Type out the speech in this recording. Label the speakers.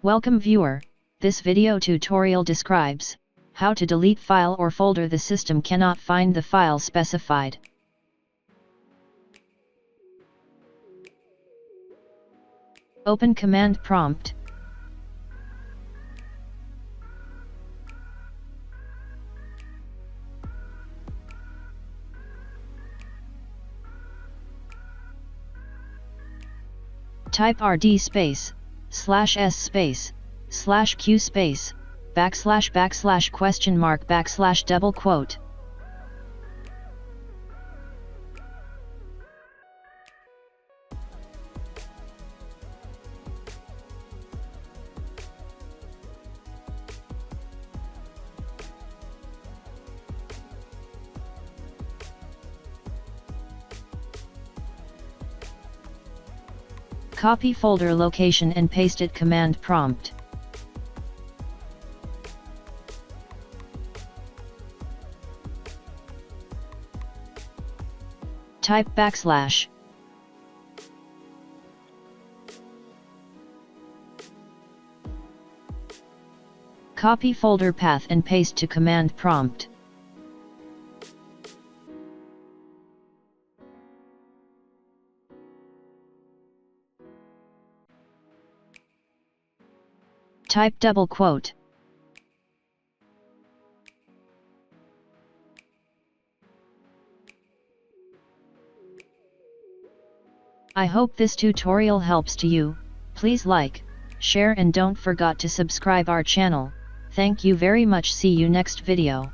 Speaker 1: Welcome viewer, this video tutorial describes how to delete file or folder the system cannot find the file specified. Open command prompt. Type rd space /s space /q space \\/ double quote. Copy folder location and paste it command prompt. Type \. Copy folder path and paste to command prompt. Type double quote. I hope this tutorial helps to you. Please like, share and don't forget to subscribe our channel. Thank you very much. See you next video.